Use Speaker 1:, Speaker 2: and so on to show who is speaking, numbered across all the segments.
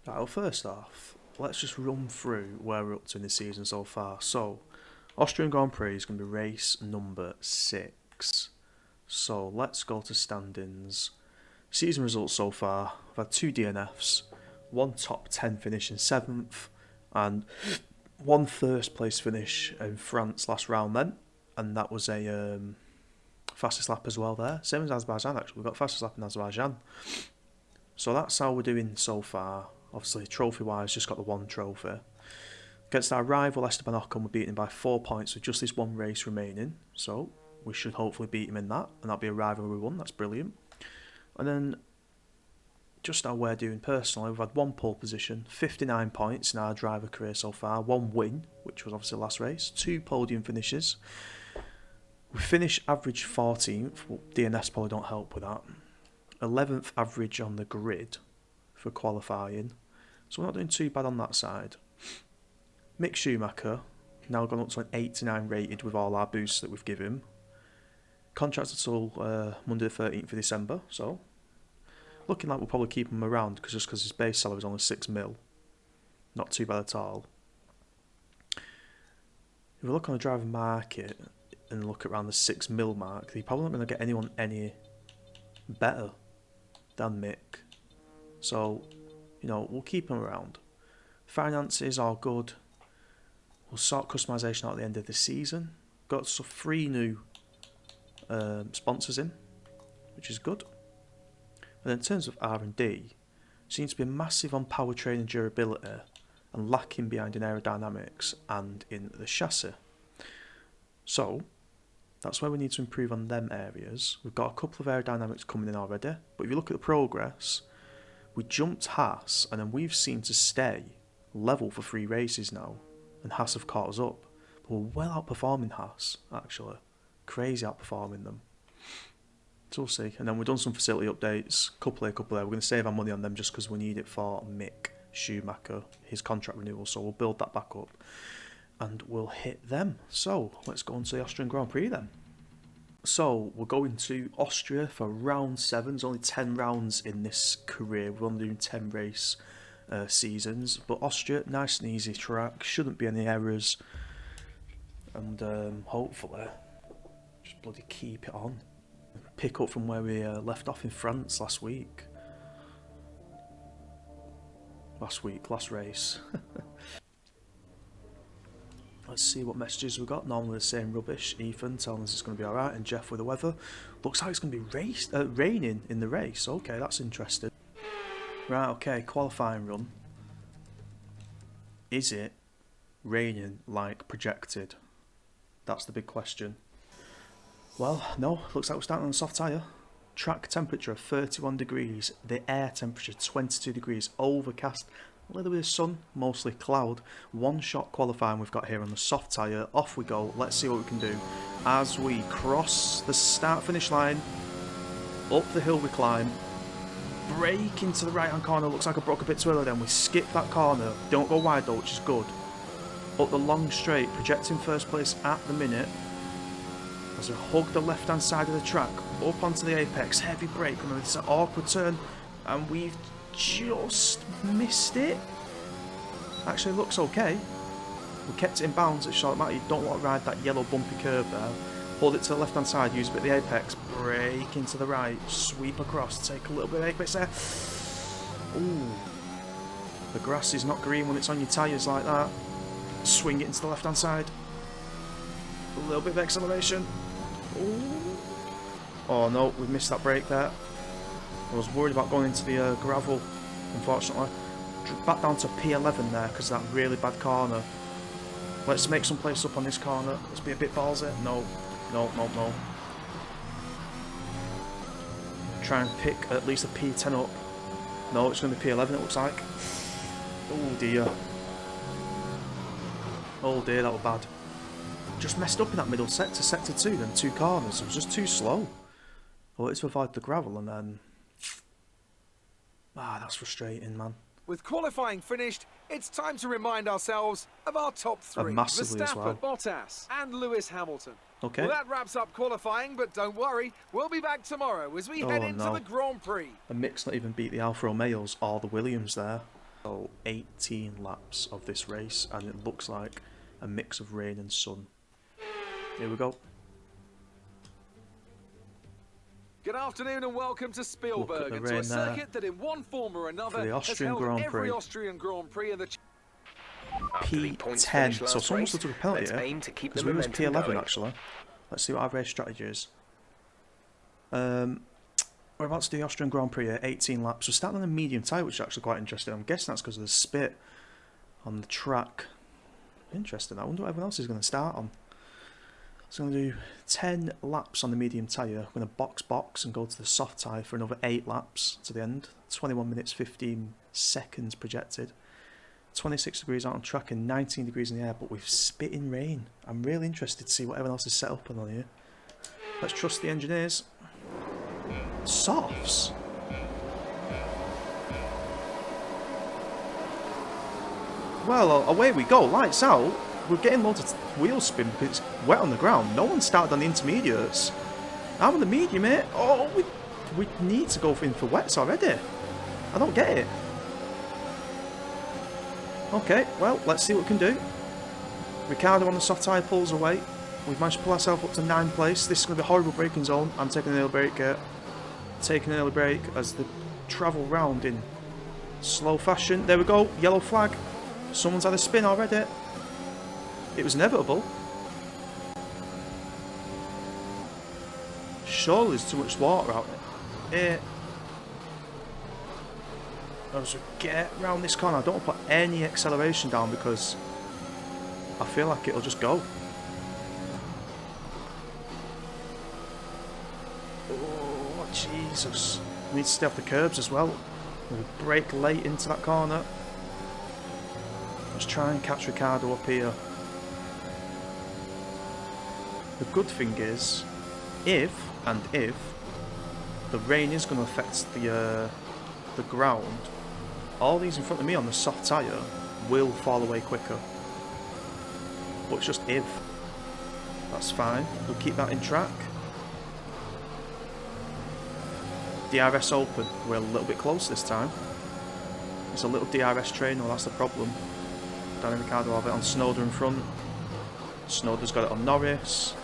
Speaker 1: Right, well, first off, let's just run through where we're up to in the season so far. So, Austrian Grand Prix is going to be race number 6. So, let's go to standings. Season results so far, we've had 2 DNFs, 1 top 10 finish in 7th, and 1 first place finish in France last round then. And that was a fastest lap as well there. Same as Azerbaijan actually, we've got fastest lap in Azerbaijan. So that's how we're doing so far. Obviously, trophy-wise, just got the 1 trophy. Against our rival Esteban Ocon, we're beating him by 4 points with just this 1 race remaining. So we should hopefully beat him in that, and that'll be a rivalry 1. That's brilliant. And then, just how we're doing personally, we've had 1 pole position, 59 points in our driver career so far, 1 win, which was obviously the last race, 2 podium finishes. We finished average 14th, well, DNS probably don't help with that. 11th average on the grid for qualifying, so we're not doing too bad on that side. Mick Schumacher, now gone up to an 89 rated with all our boosts that we've given him. Contracted until Monday the 13th of December, so looking like we'll probably keep him around just because his base salary is only 6 mil. Not too bad at all. If we look on the driver market and look around the 6 mil mark, you're probably not going to get anyone any better than Mick. So, we'll keep him around. Finances are good. We'll sort customization out at the end of the season. Got 3 new sponsors in, which is good. And in terms of R&D, seems to be massive on powertrain and durability and lacking behind in aerodynamics and in the chassis. So, that's where we need to improve on them areas. We've got a couple of aerodynamics coming in already, but if you look at the progress, we jumped Haas and then we've seemed to stay level for 3 races now, and Haas have caught us up. But we're well outperforming Haas, actually. Crazy outperforming them. So we'll see. And then we've done some facility updates, couple here, couple there. We're going to save our money on them just because we need it for Mick Schumacher, his contract renewal. So we'll build that back up and we'll hit them. So let's go on to the Austrian Grand Prix then. So we're going to Austria for round 7. There's only 10 rounds in this career. We're only doing 10 race seasons. But Austria, nice and easy track. Shouldn't be any errors. And hopefully, just bloody keep it on. Pick up from where we left off in France last week. Last race. Let's see what messages we got. Normally the same rubbish. Ethan telling us it's going to be alright, and Jeff with the weather. Looks like it's going to be raining in the race. Okay, that's interesting. Right, okay, qualifying run. Is it raining like projected? That's the big question. Well, no, looks like we're starting on a soft tyre. Track temperature of 31 degrees, the air temperature 22 degrees, overcast, a little bit of sun, mostly cloud. 1 shot qualifying we've got here on the soft tyre. Off we go, let's see what we can do. As we cross the start finish line, up the hill we climb, brake into the right hand corner, looks like I broke a bit too early then, we skip that corner, don't go wide though, which is good. Up the long straight, projecting first place at the minute. As we hug the left hand side of the track, up onto the apex, heavy brake, and then it's an awkward turn, and we've just missed it. Actually looks okay. We kept it in bounds at short amount. You don't want to ride that yellow bumpy curve there. Hold it to the left hand side, use a bit of the apex, brake into the right, sweep across, take a little bit of apex there. Ooh. The grass is not green when it's on your tyres like that. Swing it into the left hand side. A little bit of acceleration. Ooh. Oh no, we missed that brake there. I was worried about going into the gravel, unfortunately. Back down to P11 there because of that really bad corner. Let's make some place up on this corner. Let's be a bit ballsy. No. Try and pick at least a P10 up. No, it's going to be P11 it looks like. Oh dear. Oh dear, that was bad. Just messed up in that middle sector, sector 2, then 2 corners. It was just too slow. I wanted to avoid the gravel and then... that's frustrating, man.
Speaker 2: With qualifying finished, it's time to remind ourselves of our top 3.
Speaker 1: Massively as well.
Speaker 2: Bottas and Lewis Hamilton.
Speaker 1: Okay.
Speaker 2: Well, that wraps up qualifying, but don't worry, we'll be back tomorrow as we head into the Grand Prix.
Speaker 1: And Mick's not even beat the Alfa Romeos or the Williams there. So 18 laps of this race, and it looks like a mix of rain and sun. Here we go.
Speaker 2: Good afternoon and welcome to Spielberg, to a circuit that in one form or another has held every Austrian Grand Prix in the
Speaker 1: P10, so someone must have took a penalty here, because we was P11 actually. Let's see what our race strategy is. We're about to do the Austrian Grand Prix here, 18 laps. We're starting on a medium tyre, which is actually quite interesting. I'm guessing that's because of the spit on the track. Interesting, I wonder what everyone else is going to start on. So I'm going to do 10 laps on the medium tyre. I'm going to box and go to the soft tyre for another 8 laps to the end. 21 minutes 15 seconds projected. 26 degrees out on track and 19 degrees in the air, but with spitting rain. I'm really interested to see what everyone else is set up on here. Let's trust the engineers. Softs? Well, away we go. Lights out. We're getting loads of wheel spin because it's wet on the ground. No one started on the intermediates. I'm on the medium, mate. Oh, we need to go in for wets already. I don't get it. Okay, well, let's see what we can do. Ricciardo on the soft tyre pulls away. We've managed to pull ourselves up to 9th place. This is going to be a horrible braking zone. I'm taking an early break here. Taking an early break as they travel round in slow fashion. There we go, yellow flag. Someone's had a spin already. It was inevitable. Surely there's too much water out there. As we get round this corner, I don't want to put any acceleration down because I feel like it'll just go. Oh, Jesus. We need to stay off the curbs as well. We brake late into that corner. Let's try and catch Ricciardo up here. The good thing is, if the rain is going to affect the ground, all these in front of me on the soft tyre will fall away quicker. But it's just if. That's fine. We'll keep that in track. DRS open. We're a little bit close this time. It's a little DRS train, well, that's the problem. Danny Ricciardo have it on Snowder in front. Snowder's got it on Norris.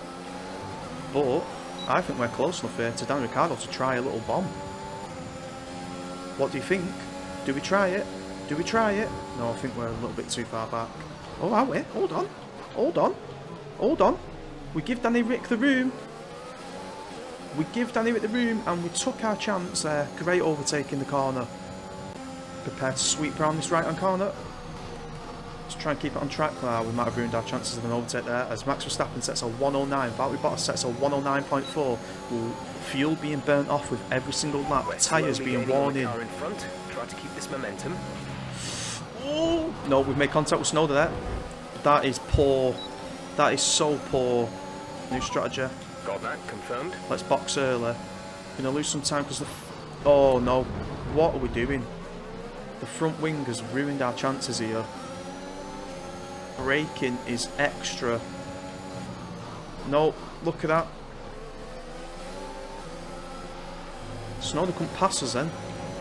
Speaker 1: But I think we're close enough here to Danny Ricciardo to try a little bomb. What do you think? Do we try it? Do we try it? No, I think we're a little bit too far back. Oh, are we? Hold on. Hold on. Hold on. We give Danny Rick the room. We give Danny Rick the room and we took our chance there. Great overtake in the corner. Prepare to sweep around this right-hand corner. Let's try and keep it on track. We might have ruined our chances of an overtake there as Max Verstappen sets a 109. Valtteri Bottas sets a 109.4. Fuel being burnt off with every single lap. Tyres being worn in.
Speaker 3: In front. Try to keep this momentum.
Speaker 1: Oh no, we've made contact with Snowder there. That is poor. That is so poor. New strategy.
Speaker 3: Got that confirmed.
Speaker 1: Let's box early. Gonna lose some time because the. Oh no! What are we doing? The front wing has ruined our chances here. Braking is extra. No, look at that. Snowder couldn't pass us then.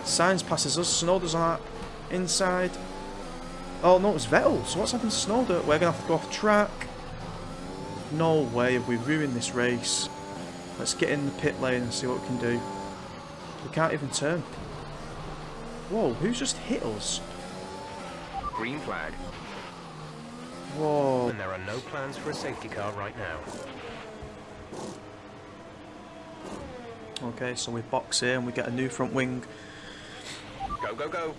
Speaker 1: Sainz passes us. Snowder's on that inside. Oh no, it was Vettel. So what's happened to Snowder? We're going to have to go off the track. No way have we ruined this race. Let's get in the pit lane and see what we can do. We can't even turn. Whoa, who's just hit us?
Speaker 3: Green flag.
Speaker 1: Whoa.
Speaker 3: And there are no plans for a safety car right now.
Speaker 1: Okay, so we box here and we get a new front wing.
Speaker 3: Go, go, go.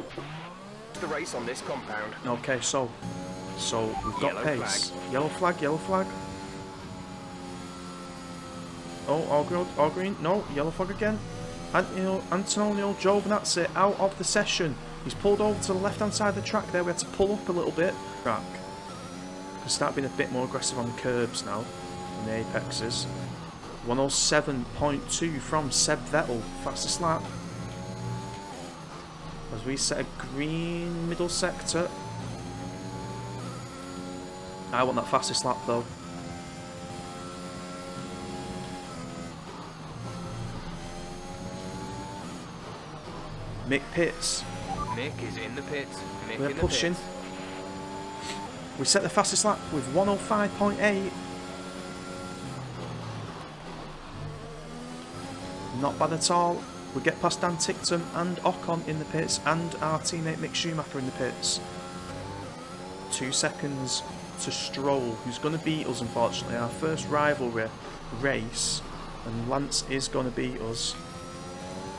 Speaker 3: The race on this compound.
Speaker 1: Okay, so we've got
Speaker 3: Yellow
Speaker 1: pace.
Speaker 3: flag.
Speaker 1: Yellow flag, yellow flag. Oh, all green. No, yellow flag again. Antonio Giovinazzi out of the session. He's pulled over to the left-hand side of the track there. We had to pull up a little bit. Track. Can start being a bit more aggressive on the curbs now. On the apexes. 107.2 from Seb Vettel. Fastest lap. As we set a green middle sector. I want that fastest lap though. Mick Pitts.
Speaker 3: Nick is in the pits. Nick
Speaker 1: We're
Speaker 3: in the
Speaker 1: pushing.
Speaker 3: pits.
Speaker 1: We set the fastest lap with 105.8. Not bad at all. We get past Dan Tickton and Ocon in the pits, and our teammate Mick Schumacher in the pits. 2 seconds to Stroll, who's going to beat us, unfortunately. Our first rivalry race, and Lance is going to beat us.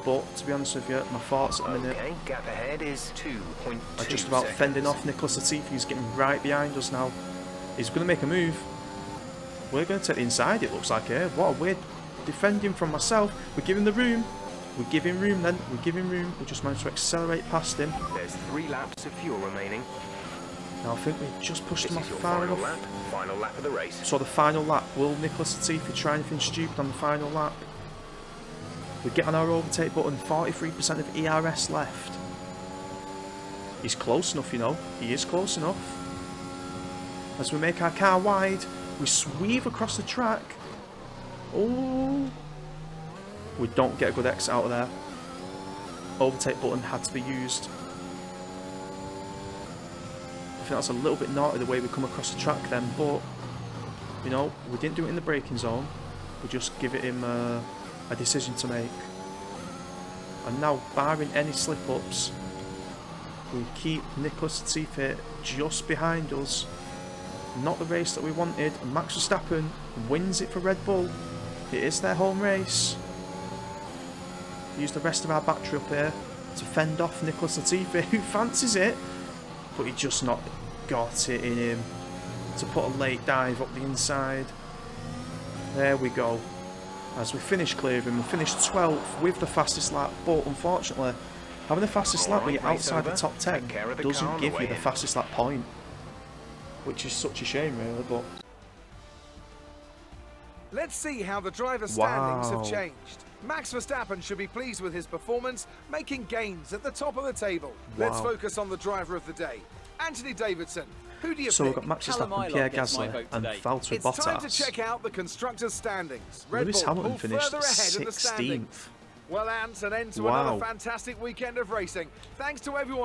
Speaker 1: But to be honest with you, my thoughts at the minute
Speaker 3: Okay, gap ahead is 2.2
Speaker 1: are just about
Speaker 3: seconds.
Speaker 1: fending off Nicholas Latifi, who's getting right behind us now. He's going to make a move. We're going to take the inside, it looks like here. What a weird defending from myself. We give him the room. We give him room then. We give him room. We just managed to accelerate past him.
Speaker 3: There's 3 laps of fuel remaining.
Speaker 1: Now I think we just pushed
Speaker 3: This
Speaker 1: him
Speaker 3: is
Speaker 1: off
Speaker 3: your
Speaker 1: far
Speaker 3: final
Speaker 1: enough.
Speaker 3: lap. Final lap of the race.
Speaker 1: So the final lap, will Nicholas Latifi try anything stupid on the final lap? We get on our overtake button, 43% of ERS left. He's close enough, you know. He is close enough. As we make our car wide, we sweep across the track. Oh, we don't get a good exit out of there. Overtake button had to be used. I think that's a little bit naughty the way we come across the track then, but you know, we didn't do it in the braking zone. We just give it him a decision to make. And now, barring any slip-ups, we keep Nicholas Latifi just behind us. Not the race that we wanted. Max Verstappen wins it for Red Bull. It is their home race. Use the rest of our battery up here to fend off Nicholas Latifi, who fancies it, but he just not got it in him to put a late dive up the inside. There we go. As we finish clearing, we finished 12th with the fastest lap, but unfortunately, having the fastest lap when you're outside the top 10 doesn't give you the fastest lap point, which is such a shame, really. But
Speaker 2: let's see how the driver standings have changed. Max Verstappen should be pleased with his performance, making gains at the top of the table. Let's focus on the driver of the day, Anthony Davidson. Who do you
Speaker 1: so
Speaker 2: pick?
Speaker 1: we've got Max Verstappen, Pierre Gasly and Valtteri Bottas.
Speaker 2: It's time to check out the constructors' standings.
Speaker 1: Lewis
Speaker 2: Red Bull
Speaker 1: Hamilton finished
Speaker 2: further ahead in the
Speaker 1: 16th.
Speaker 2: standings. Well, Ant, an end to another fantastic weekend of racing. Thanks to everyone.